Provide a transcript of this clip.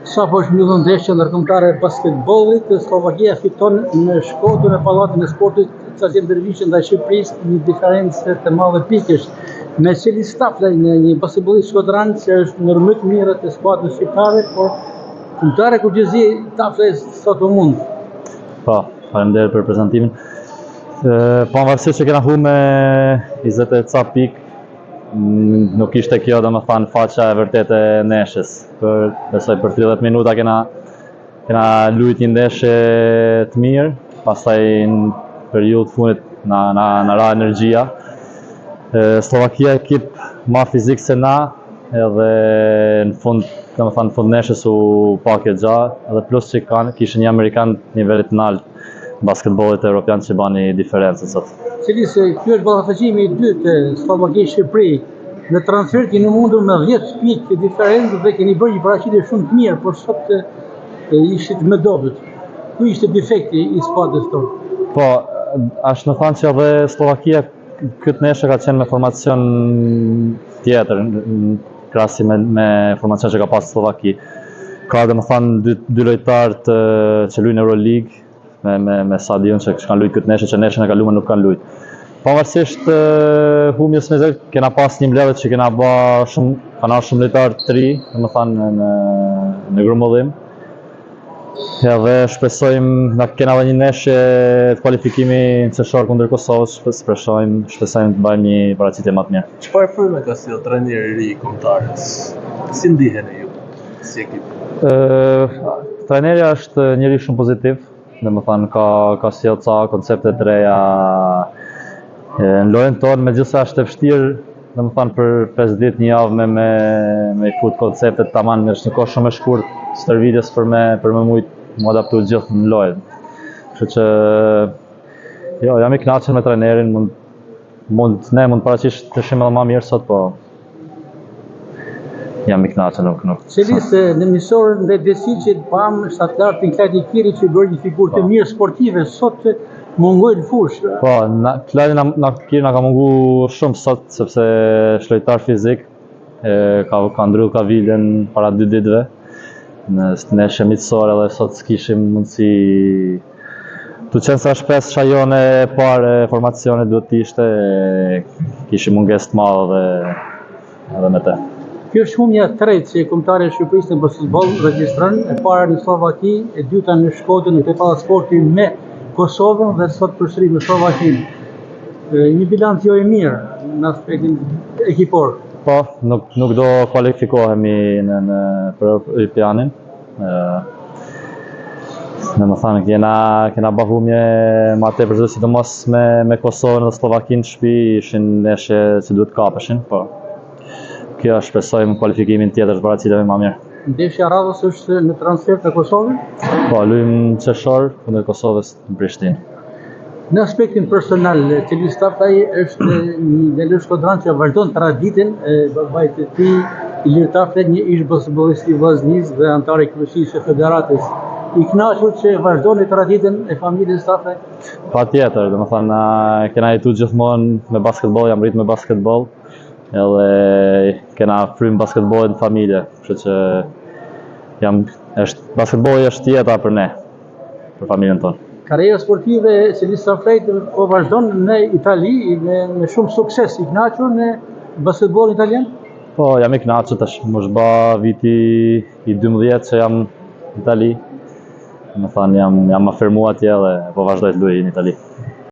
Sa po shmbyllën ndeshja ndërkombëtare e basketbollit, Slovakia fiton në Shkodër në Pallatin e Sportit Çaçi Dervishi ndaj Shqipërisë një diferencë të madhe pikësh. Me cili stafle një basketbollist shkodran që është në më të mirët e skuadrës shqiptare, por kombëtare Kugjizi tafle sa të mund. Po, faleminderit për prezantimin. Pavarësisht që kena humbur me 20 e ca pikë, nuk ishte kjo domethënë faqa e vërtetë e ndeshjes. Besoj për 30 minuta kena luajtur një ndeshje të mirë, pastaj në periudhë fundit na ra energjia. Slovakia ekip më fizik se na, edhe në fund ndeshjes u pa kjo gjë, edhe plus që kishin një amerikan nivelit të lartë basketbollit evropian që bani diferencën sot. Cilisë, kjo është ballafaqimi i dytë Slovaki-Shqipëri. Në transfer keni mundur me 10 pikë diferencë dhe keni bërë një paraqitje shumë të mirë, por sot ishit më dobët. Ku ishte defekti i skuadrës tonë? Po, është në thanë që edhe Slovakia këtë ndeshje ka qenë me formacion tjetër, në krahasim me formacion që ka pas Slovaki. Ka domethënë dy lojtarë që luajnë Euroleague, me Sadion që kanë luajtur këtë ndeshje, që ndeshjen e kaluar nuk kanë luajtur. Pavarësisht humbjes me zë, kena pas një mbledhje që kana shumë lojtarë të ri, domethënë në grumbullim. Edhe shpresojmë kena edhe një ndeshje të kualifikimi çëshor kundër Kosovës, shpresojmë të bëjmë një paraqitje më të mirë. Çfarë fryme ka sjellë trajneri i ri kombëtarës? Si ndiheni ju si ekip? Trajneri është njëri shumë pozitiv. Domethënë ka sjellë ca koncepte të reja në lojën tonë, megjithëse është e vështirë, domethënë për 5 ditë një javë me i fut konceptet tamam, është një kohë shumë e shkurtë stërvitjes për me mujt mu adaptu gjithë në lojë. Kështu që jo, jam i kënaqur me trajnerin, ne mund paraqish të ishim edhe më mirë sot, po jam i kënaqur nuk. Cilisë, në misor në Desicit pam shtatlartin Kladi Kiri që bërë një figurë të mirë sportive, sot mungojnë fushë. Po, Kladi Kiri na ka mungu shumë sot, sepse është lojtar fizik, ka ndrydhur kavilën para 2 ditëve, në ndeshje miqësore dhe sot s'kishim mundësi. Tu qenë sa shpes shajon e parë e formacionit duhet të ishte, kishim mungesë të madhe edhe me te. Kjo është humbja e tretë që kombëtare e Shqipërisë në basketboll regjistron, e para në Slovaki, e dyta në Shkodër në Pallat Sporti me Kosovën dhe sot përsëri me Slovakinë. Një bilanc jo i mirë në aspektin ekipor. Po, nuk do kualifikohemi për Europianin. Domethënë kena bërë humbje më tepër sidomos me Kosovën dhe Slovakinë në shtëpi, ishin ndeshje që duhet kapeshin, po. Kjo shpresojmë kualifikimin tjetër të paraqitemi më mirë. Ndeshja radhës është në transfer të Kosovës? Po, luajmë çeshor kundër Kosovës në Prishtinë. Në aspektin personal, Çelis Taftaj është një djalë shkodran që vazhdon traditën e babait të tij, Ilir Taftaj, një ish basketbollist i vllaznisë dhe antar i kryesisë së federatës. I kënaqur që vazhdoni traditën e familjes Taftaj? Patjetër, domethënë kena jetuar gjithmonë me basketboll, jam rritur me basketboll. Edhe kena frymë basketbollit në familje, kështu që basketbolli është jeta për ne, për familjen tonë. Karriera sportive e Çelis Taftajt po vazhdon në Itali me shumë sukses. I kënaqur në basketbollin italian? Po, jam i kënaqur tash, më është bë viti i 12 që jam në Itali. Domethënë jam afirmuar atje dhe po vazhdoj të luaj në Itali.